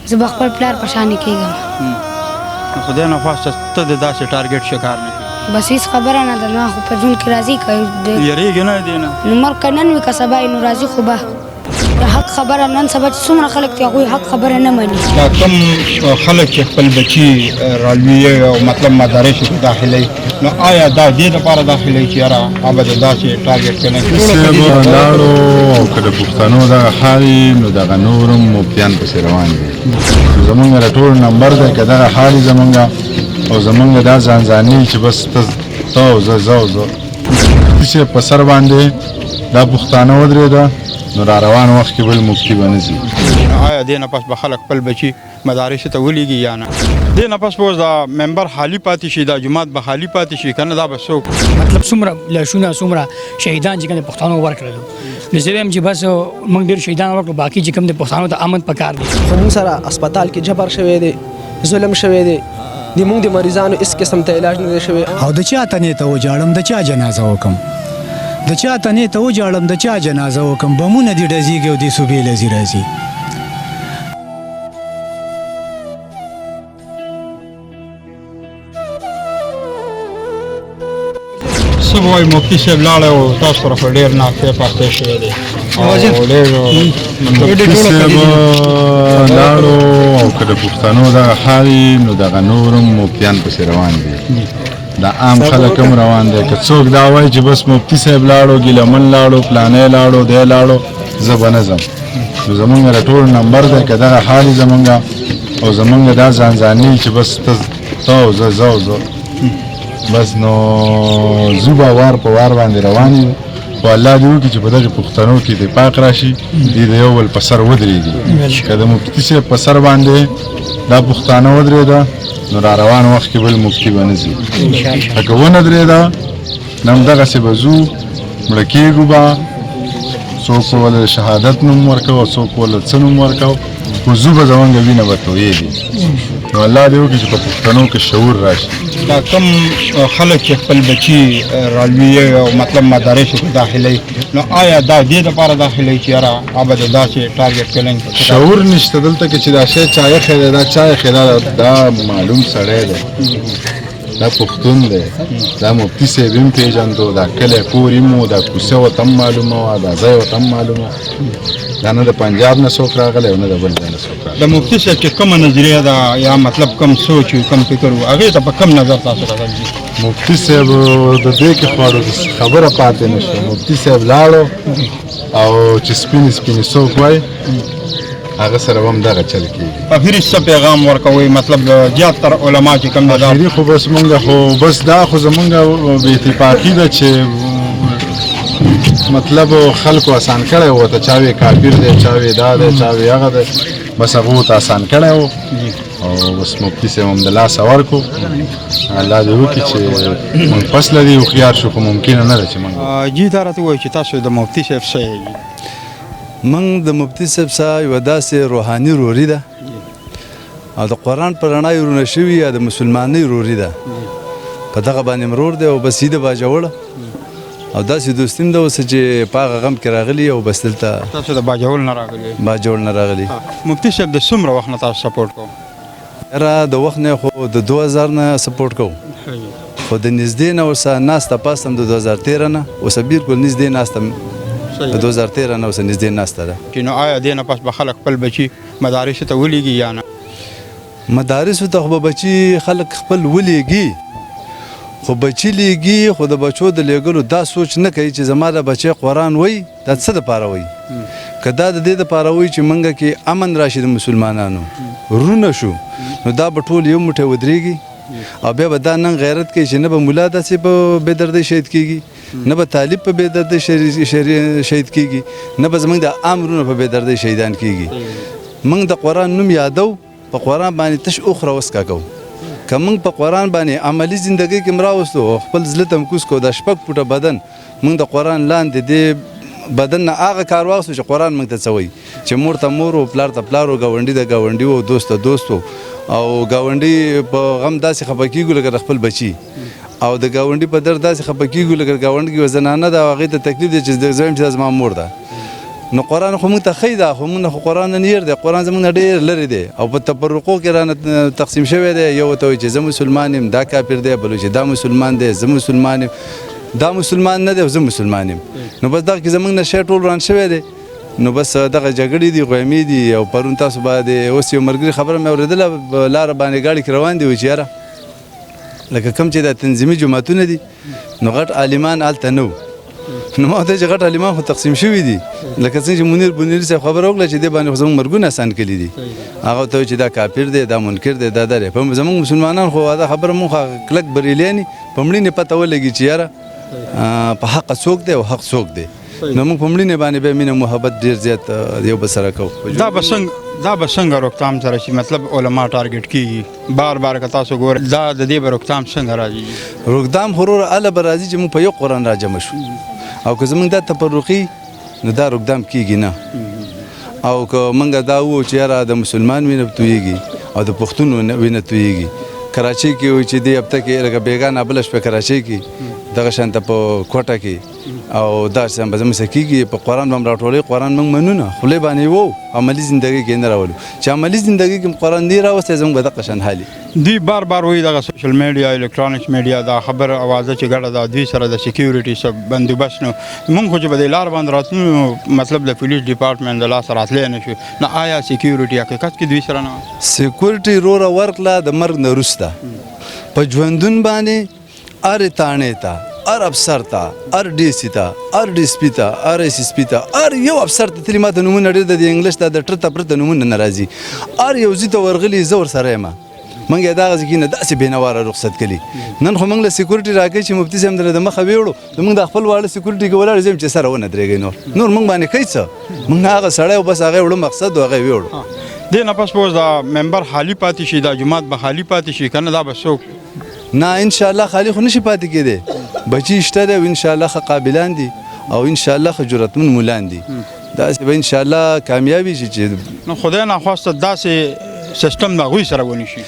زه به خپل پلار په شانې کېږم. خو دې نه خواسته ته د داسې ټارګېټ شکار نه کړې. بس هېڅ خبره نه ده، ما خو په ژوند کې راضي کوي. یېرېږې نه دې نه؟ نو مرګ که نن وي که سبا یې نو راضي خو به د حق خبره نن سبا چې څومره خلک دي هغوی حق خبره نه مني. دا کوم خلک چې خپل بچي رالویي او مطلب مدارسو کې داخلوي، نو آیا دا دې لپاره داخلوي چې یاره هغه به د داسې ټارګېټ کې نه کړي؟ لاړو او که د پښتنو دغه حال وي نو دغه نور هم مفتیان پسې روان دي. زمونږ د ټول نمبر دی که دغه حال وي زمونږ او زمونږ دا ځانځاني چې بس ته او زه چې په سر باندې دا پښتانه ودرېده نو را روان وخت کې بل مفتي به نه ځي. آیا دې نه پس به خلک خپل بچي مدارسو ته ولیږي یا نه؟ دې نه پس به اوس دا ممبر خالي پاتې شي، دا جومات به خالي پاتې شي که نه؟ دا به څوک مطلب څومره لاشونه څومره شهیدان چې کوم د پښتنو ورکړل، نو زه وایم چې بس موږ ډېر شهیدان ورکړو، باقي چې کوم د پښتنو ته امن پکار دی. خو موږ سره هسپتال کې جبر شوی دی، ظلم شوی دی، د موږ د مریضانو هېڅ قسم ته علاج نه دی شوی. او د چا تنې ته وجاړم، د چا جنازه وکم، د چا تنې ته وجاړم، د چا جنازه وکم، بمونه دې ډزېږي او دې صوبې لذي راځي. څه به وایي مفتي صاحب لاړی او تاسو سره خو ډېر ناستې پاستې شوی دی او ډېر مفتي صاحب لاړو او که د پښتنو دغه حال وي نو دغه نور هم مفتیان پسې روان دي. دا عام خلک هم روان دی. که څوک دا وایي چې بس مفتي صاحب لاړو، ګیلمن لاړو، پلانی لاړو، دی لاړو، زه به نه ځم. نو زمونږ د ټول نمبر دی که دغه حال وي زمونږ او زمونږ دا ځانځاني چې بس ته او زه بس نو زو به وار په وار باندې روان یو. خو الله دې وکړي چې په دغې پښتنو کې اتفاق راشي، دې د یو بل په سر ودرېږي. که د مفتي صاحب په سر باندې دا پښتانه ودرېده نو را روان وخت کې بل مفتي به نه ځي. که ونه درېده نو همدغسې به ځو، مړه کېږو به، څوک به ولې شهادت نوم ورکوو او څوک ولې څه نوم ورکوو، خو ځو به زمونږ وینه به تویېږي. نو الله دې وکړي چې په پښتنو کې شعور راشي. دا کوم خلک چې خپل بچي رالویي او مطلب مدارسو کې داخلوي، نو آیا دا دې لپاره داخلوي چې یاره هغه به د داسې ټارګېټ کې نه کړي؟ شعور نشته دلته کې چې دا شی چا ایښی دی، دا چا ایښی دا معلوم سړی دی، دا پښتون دی، دا مفتي صاحب هم پېژندو، دا کلی کور هم و، دا کوڅه ورته هم معلومه وه، دا ځای ورته هم معلومه، دا نه د پنجاب نه څوک راغلی او نه د بل ځای نه څوک راغلی. د مفتي صاحب چې کومه نظریه ده یا مطلب کوم سوچ وي کوم فکر و هغې ته په کوم نظر تاسو راغلي؟ مفتي صاحب د دې کې خبره پاتې نه شوه. مفتي صاحب لاړو او چې سپینې څوک وایي هغه سره هم دغه چل کېږي. اخري څه پیغام ورکوئ؟ مطلب زیات تر علما چې کوم ده اخري خو بس مونږ خو بس دا خو زمونږ بې اتفاقي ده چې مطلب خلکو آسان کړی و، ته چا وی کافر دی، چا وی دا دی، چا وی هغه دی، بس هغه ورته آسان کړی و او بس مفتي صاحب هم د لاسه ورکړو. الله دې وکړي چې مونږ فصله دي هوښیار شو، خو ممکنه نه ده چې مونږ جی دا راته ووایي چې تاسو د مفتي صاحب څه یې؟ موږ د مفتي صاحب څخه یوه داسې روحاني روري ده او د قرآن په رڼا یې رونه شوي یا د مسلمانۍ روري ده، په دغه باندې مرور دی او بس یې د باجوړه او داسې دوستي هم ده اوس چې په هغه غم کې راغلي او بس دلته تاسو د باجوړ نه راغلي؟ باجوړ نه راغلي. مفتي صاحب د څومره وخت نه تاسو سپورټ کوو؟ یاره د وخت نه خو د 2000 نه سپورټ کوو، خو د نږدې نه اوسه ناسته پاسته هم د 2013 نه اوسه بالکل نږدې ناسته د 2013 نه اوسه نږدې ناسته ده. چې نو آیا دې نه پس به خلک خپل بچي مدارسو ته ولیږي یا نه؟ مدارسو ته خو به بچي خلک خپل ولیږي، خو بچي لیږي، خو د بچو د لیږلو دا سوچ نه کوي چې زما د بچی قرآن وایي دا څه دپاره وایي. که دا د دې دپاره وایي چې موږ کې امن راشي د مسلمانانو رونه شو، نو دا به ټول یو موټی ودرېږي او بیا به دا نن غیرت کوي چې نه به ملا داسې په بېدردۍ شهید کېږي، نه به طالب په بېدردۍ شهید کېږي، نه به زموږ د عام رونه په بېدردۍ شهیدان کېږي. موږ د قرآن نوم یادو، په قرآن باندې تش اخره وسکا کوو. که موږ په قرآن باندې عملي زندګۍ کې راوستو او خپل زړه ته مکوس کړو، دا 6 فوټه بدن موږ د قرآن لاندې دې بدن نه هغه کار واخلو چې قرآن موږ ته څه وایي، چې مور ته مور و، پلار ته پلار و، ګاونډي ته ګاونډي و، دوست ته دوست و، او ګاونډي په غم داسې خفه کېږو لکه د خپل بچي، او د ګاونډي په درد داسې خفه کېږو لکه ګاونډي کې یوه زنانه ده او هغې ته تکلیف دی چې زه وایم چې دا زما مور ده. نو قرآن خو موږ ته ښه ده خو موږ نه خو قرآن نه هېر دی قرآن زموږ نه ډېر لرې دی او په تفرقو کې رانه تقسیم شوی دی یو ته وایي چې زه مسلمان یم دا کافر دی بل چې دا مسلمان دی زه مسلمان یم دا مسلمان نه دی او زه مسلمان یم نو بس دغه کې زموږ نه شی ټول ران شوی دی نو بس دغه جګړې دي غویمې دي او پرون تاسو باندې اوس یو ملګري خبره مې اورېدله لاره باندې ګاډي کې روان دي وایي چې یاره لکه کوم چې دا تنظیمي جماعتونه دي نو غټ عالمان هلته نه نو ما ورته چې غټ عالمان خو تقسیم شوي دي لکه څنګه چې منیر بنیري صاحب خبره وکړه چې دې باندې خو زموږ مرګونه اسان کړي دي هغه ورته وایي چې دا کافر دی دا منکر دی دا دی په زموږ مسلمانان خو دا خبره مونږ کلک بریلیاني په مړینې پته ولګي چې یاره په حق څوک دی او حق څوک دی نو موږ په مړینې باندې بیا مینه محبت ډېر زیات یو بل سره کوو دا به څنګه روکتام سره شي مطلب علما ټارګټ کیږي بار بار که تاسو ګورئ دا د دې به روکتام څنګه راځي روکتام خو هله به راځي چې موږ په یو قرآن راجمع شو او که زموږ دا تفرقي نو دا روکتام کیږي نه او که موږ دا وو چې یاره د مسلمان وینه تویږي او د پښتون وینه تویږي کراچۍ کې وایي چې دې هفته کې لکه بیګانه بله شپه کراچۍ کې دغه شانته په کوټه کې او دا شان به زموږ څه کېږي په قرآن به هم راټولوي قرآن موږ منو نه خولې باندې وو عملي زندګۍ کې نه راولو چې عملي زندګۍ کې قرآن نه راوستی زموږ به دغه شان حالي دوی بار بار وایي دغه سوشل میډیا الکترونیکس میډیا دا خبر اوازه چې ګډه ده دوی سره د سکیورټي څه بندوبست نه موږ خو چې به دې لار باندې راتلو مطلب د پولیس ډپارټمنټ د لاسه راتلی نه شو نه آیا سکیورټي حقیقت کې دوی سره نه سکیورټي روره ورکړه د مرګ نه وروسته په ژوندون باندې هر تاڼې ته هر افسر ته هر ډي سي ته هر ډي سي پي ته هر اس اس پي ته هر یو افسر ته تلي ماته نومونه ډېر د انګلیش ته د ټرته پرته نومونه نه راځي هر یو ځي ته ورغلي زه ورسره یم موږ یې دغه ځای کې نه داسې بېنواره رخصت کړي نن خو موږ له سکیورټي راکوي چې مفتي صاحب درته د مخه ویوړو موږ د خپل واړه سکیورټي کې ولاړ ځم چې سره ونه درېږئ نور موږ باندې کوي څه موږ هغه سړی او بس هغه وړو مقصد و هغه ویوړو دې نه پس اوس دا ممبر خالي پاتې شي دا جومات به خالي پاتې شي که نه دا به څوک نه انشاءالله خالي خو نشي پاتې کېدی بچي شته دی او انشاءالله ښه قابلان دي او انشاءالله ښه جرأتمن مولان دي داسې به انشاءالله کامیابي شي چې نو خدای ناخواسته داسې سیستم د هغوی سره ونیسي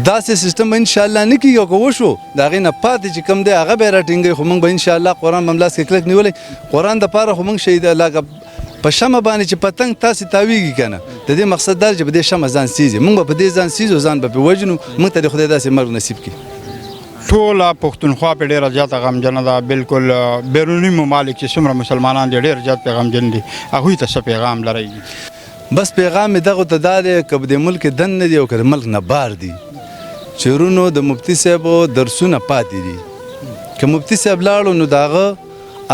داسې سیستم به انشاءالله نه کېږي او که وشو د هغې نه پاتې چې کوم دی هغه به یې راټینګوي خو موږ به انشاءالله قرآن به هم لاس کې کلک نیولی قرآن دپاره خو موږ شهید لکه په شمه باندې چې پتنګ تاسې تاویږي که نه د دې مقصد دا چې په دې شمه ځان سیزي موږ به په دې ځان سیزو ځان به پرې وژنو موږ ته د خدای داسې مرګ نصیب کړي ټوله پښتونخوا پې ډېره زیاته غمجنه ده بالکل بیروني ممالک چې څومره مسلمانان دي ډېر زیات پې غمجن دي هغوی ته څه پیغام لرئ بس پیغام مې دغو ته دا دی که د ملک دن نه دي او که د ملک نه بار دي چېرونو د مفتي صاحبو درسونه پاتې دي که مفتي صاحب لاړو نو د هغه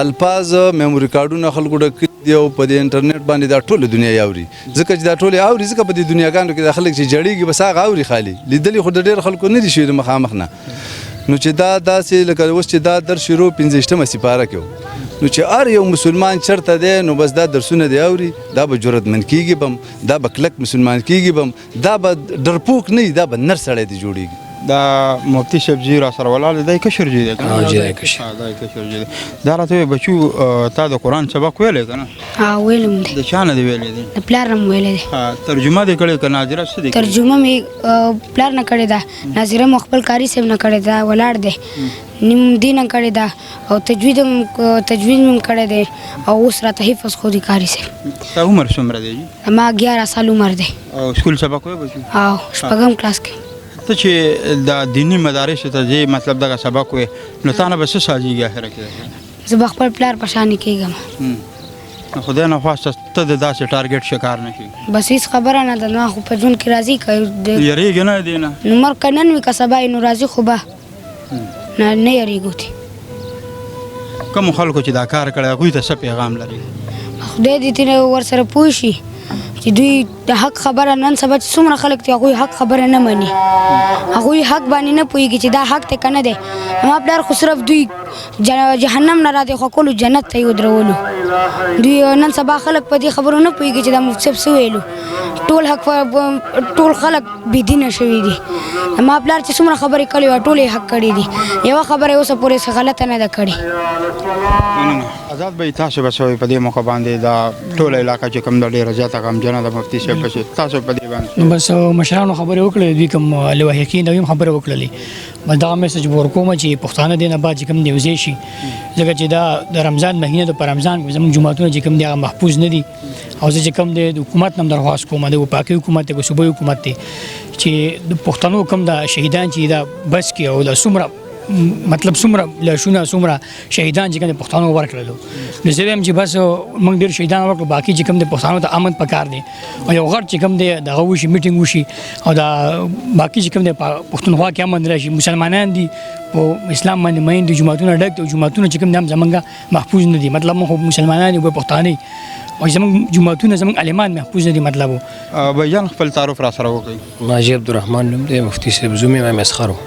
الفاظ میموري کارډونه خلکو ډک کړي دي او په دې انټرنیټ باندې دا ټوله دنیا اوري ځکه چې دا ټولې اوري ځکه په دې دنیاګانو کې دا خلک چې جړېږي بس هغه اوري خالي لیدلي خو د ډېر خلکو نه دي شوي د مخامخ نه نو چې دا داسې لکه اوس چې دا درس شروع 15مه سپاره کې نو چې هر یو مسلمان چرته دی نو بس دا درسونه دی اوري دا به جرأتمند کېږي به دا به کلک مسلمان کېږي به دا به ډرپوک نه وي دا به نر سړی دی جوړېږي دا مفتی صاحب زی را سره ولاړ دی کشر جی دی دا کشر جی دا راته بچو تا د قرآن سبق ویلی که نه ویلم دی د چا نه دی ویلی دی د پلار نه مې ویلی دی ترجمه دې کړې که ناظره څه دی ترجمه مې پلار نه کړې ده ناظره مو خپل کاري صاحب نه کړې ده ولاړ دی نیم دې نه کړې ده او تجوید مې کړی دی او اوس راته حفظ خو دی کاري صاحب ستا عمر څومره دی ما 11 سال عمر دی او سکول سبق وی بچو او شپږم کلاس کې ته چې د دیني مدارسو ته ځې مطلب دغه سبق وی نو تا نه به څه سازېږي اخره کې زه به خپل پلار په شانې کېږم نو خدای نخواسته ته د داسې ټارګټ شکار نه شي بس هېڅ خبره نه ده نه خو په ژوند کې راځي که یېرېږي نه دې نه نو مرګ که نن وي که سبا یې نو راځي خو به نه یېرېږو تې کومو خلکو چې دا کار کړی هغوی ته څه پیغام لري خدای دې ترې ورسره پوه شي چې دوی د حق خبره نن سبا چې څومره خلک دي هغوی حق خبره نه مني هغوی حق باندې نه پوهېږي چې دا حق دی که نه دی ما پلار خو صرف دوی جهنم نه را دېخوا جنت ته یې ودرولو دوی نن سبا خلک په دې خبرو نه پوهېږي چې دا مفتي صاحب څه ویلو ټول حق ټول خلک بېدینه شوي دي ما پلار چې څومره خبرې کړې وه ټول یې حق کړي دي یوه خبره یې اوسه پورې څه غلطه نه ده کړې آزاد بھائی تاسو به څه وایئ په دې موقع باندې دا ټوله علاقه چې کوم ده ډېره زیاته غمجنه ده مفتي صاحب پسې تاسو په دې باندې بس مشرانو خبرې وکړې دوی کوم لوحقین دوی هم خبرې وکړلې بس دغه میسج به ورکوم چې پښتانه دې نه بعد چې کوم دی وزې شي ځکه چې دا د رمضان مهینه ده په رمضان کې زموږ جوماتونه چې کوم دی هغه محفوظ نه دي او زه چې کوم دی د حکومت نه هم درخواست کوم د وفاقي حکومت دی د صوبایي حکومت دی چې د پښتنو کوم د شهیدان چې دا بس کې او د څومره مطلب څومره لاشونه څومره شهیدان چې کوم د پښتنو ورکړلو نو زه وایم چې بس موږ ډېر شهیدان ورکړو باقي چې کوم د پښتنو ته امن پکار دی او یو غټ چې کوم دی دغه وشي میټینګ وشي او دا باقي چې کوم دی پښتونخوا کې امن راشي مسلمانان دي په اسلام باندې مین دي جوماتونه ډک دي جوماتونه چې کوم دی هم زمونږ محفوظ نه دي مطلب موږ مسلمانان یو پښتانه او زمونږ جوماتونه زمونږ عالمان محفوظ نه دي مطلب بھیان خپل تعارف را سره وکړئ ماجی عبدالرحمن نوم دی مفتي صاحب زوم یې مسخرو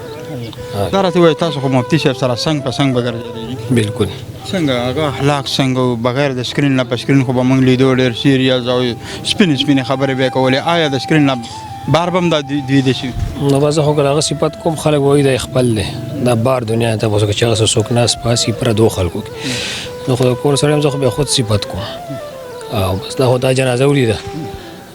دا راته وایي تاسو خو مفتي صاحب سره څنګ په څنګ به ګرځېدئ بالکل څنګه هغه اخلاق څنګه و بغیر د سکرین نه په سکرین خو به موږ لیدو ډېر سیریس او سپینې خبرې به یې کولې آیا د سکرین نه بار به هم دا دوی د شي نو به زه خو که هغه صفت کوم خلک وایي دا خپل دی دا بار دنیا ته به چې هغه څوک ناست پاسي پردو خلکو کې نو خو د کور سره هم زه خو بیا خود صفت کوم او بس دا خو دا جنازه ولیده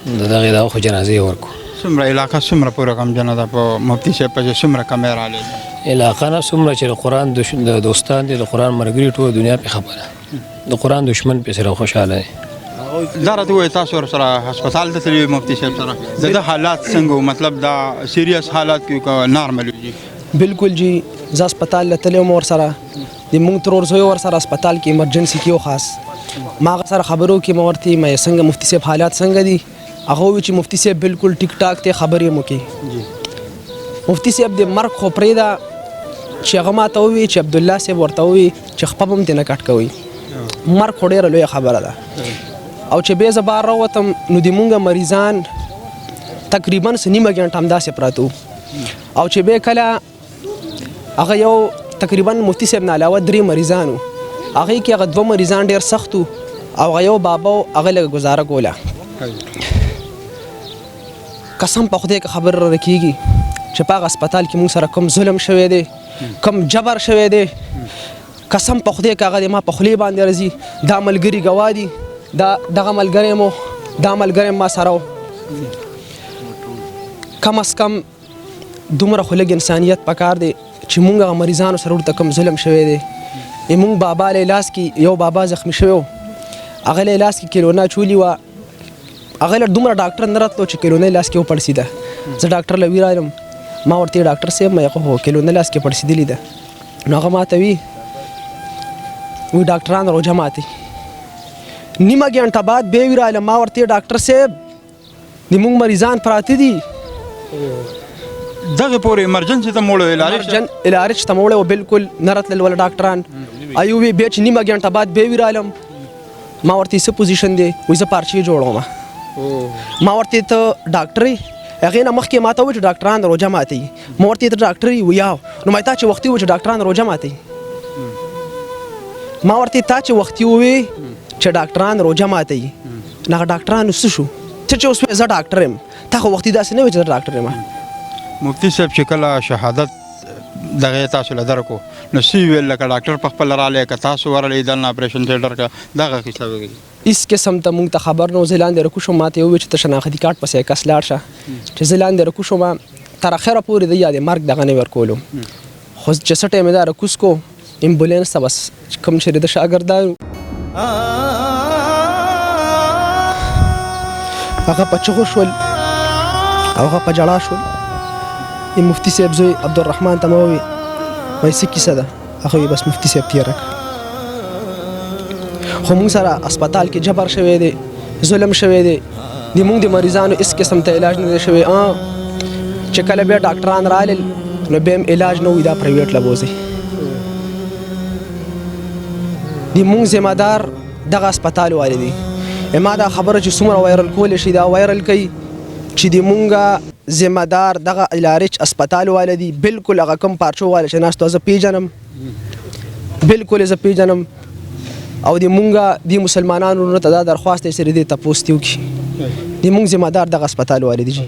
د دغې دا خو جنازه یې ورکو څومره علاقه څومره پوره غمجنه ده په مفتي صاحب پسې څومره کمې راغلې علاقه نه څومره چې د قرآن د دوستان دي د قرآن ملګري ټوله دنیا پې خبره د قرآن دشمن پې سره خوشحاله دی دا راته وایي تاسو ورسره هسپتال ته تللي مفتي صاحب سره د ده حالات څنګه و مطلب دا سیریس حالات کې که نارمل وي بالکل جی زه هسپتال له تللی وم ورسره د مونږ ترور زوی ورسره هسپتال کې ایمرجنسي کې و خاص ما هغه سره خبرو کې ما ورته ما څنګه مفتي صاحب حالات څنګه دي هغه وویل چې مفتي صاحب بالکل ټیک ټاک دی خبرې مو کې مفتي صاحب د مرګ خو پرېږده چې هغه ما ته ووایي چې عبدالله صاحب ورته ووایي چې خپه به هم ترې نه کټ کوئ مرګ خو ډېره لویه خبره ده او چې بیا زه بار راووتم نو د مونږ مریضان تقریبا نیمه ګنټه همداسې پراته او چې بیا کله هغه یو تقریبا مفتي صاحب نه علاوه 3 مریضان وو هغې کې هغه 2 مریضان ډېر سخت وو او هغه یو بابا و هغه لږه ګزاره کوله قسم په خدای که خبر را کېږي چې په هغه هسپتال کې موږ سره کوم ظلم شوی دی کوم جبر شوی دی قسم په خدای که هغه د ما په خولې باندې راځي دا ملګري ګواه دي دغه ملګری مو دا ملګری ما سره و کم از کم دومره خو لږ انسانیت پکار دی چې موږ هغه مریضانو سره ورته کوم ظلم شوی دی موږ بابا له لاس کې یو بابا زخمی شوی و هغه له لاس کې کیلونه چولي وه هغه له دومره ډاکټر نه راتلو چې کیلونه لاس کې وپړسېده زه ډاکټر له ویرالم ما ورته ډاکټر صاحب مې خو کیلونه لاس کې پړسېدلې ده نو هغه ما ته وی ډاکټران روژه ماتي نیمه ګنټه بعد بیا ویرالم ما ورته ډاکټر صاحب د موږ مریضان پراته دي دغه پورې ایمرجنسي ته موړو الارج ته موړو بالکل نه راتلل ولا ډاکټران ایو وی بیا چې نیمه ګنټه بعد بیا ویرالم ما ورته څه پوزیشن دی وایي زه پارچې جوړوم ما ورته ته ډاکټر هغې نه مخکې ما ته وویل چې ډاکټران روژه ماتوي ما ورته ته ډاکټر یې ویاو نو ما تا چې وختي وویل چې ډاکټران روژه ماتوي ما ورته تا چې وختي ووی چې ډاکټران روژه ماتوي نو هغه ډاکټرانو څه شو ته چې اوس وایې زه ډاکټر یم تا خو وختي داسې نه وایي چې زه ډاکټر یم مفتي صاحب چې کله شهادت دغه تاسو له درکو نو سی ویل لکه ډاکټر په خپل رالی که تاسو ورلی دلته اپریشن تھیټر که دغه کیسه وکړي هیڅ قسم ته مونږ ته خبر نه و زه لاندې رکو شوم ما ته یې وویل چې ته شناختي کارت پسې کس لاړ شه چې زه لاندې رکو شوم تر اخره پورې د یا د مرګ دغه نه ورکولو خو چې څه ټایم یې دا رکوز کو امبولینس ته بس کوم چې د شاګردانو هغه په چغو شول او هغه په جړا شول مفتي صاحب زوی عبدالرحمن ته مې وویل وایي څه کیسه ده هغه وایي بس مفتي صاحب تېره کړه خو موږ سره هسپتال کې جبر شوی دی ظلم شوی دی د موږ د مریضانو هېڅ قسم ته علاج نه دی شوی چې کله بیا ډاکټران رالل نو بیا هم علاج نه وي دا پرایویټ له بوځئ د موږ ذمه دار دغه هسپتال والي دي ما دا خبره چې څومره وایرل کولی شي دا وایرل کوي چې د مونږ ذمه دار دغه الارچ هسپتال والا دي بالکل هغه کوم پارچو والا چې ناستو زه پیژنم بالکل زه پیژنم او د مونږ د مسلمانانو ته دا درخواست دی چې دې تپوس دې وکړي د مونږ ذمہ دار دغه هسپتال والي دي جی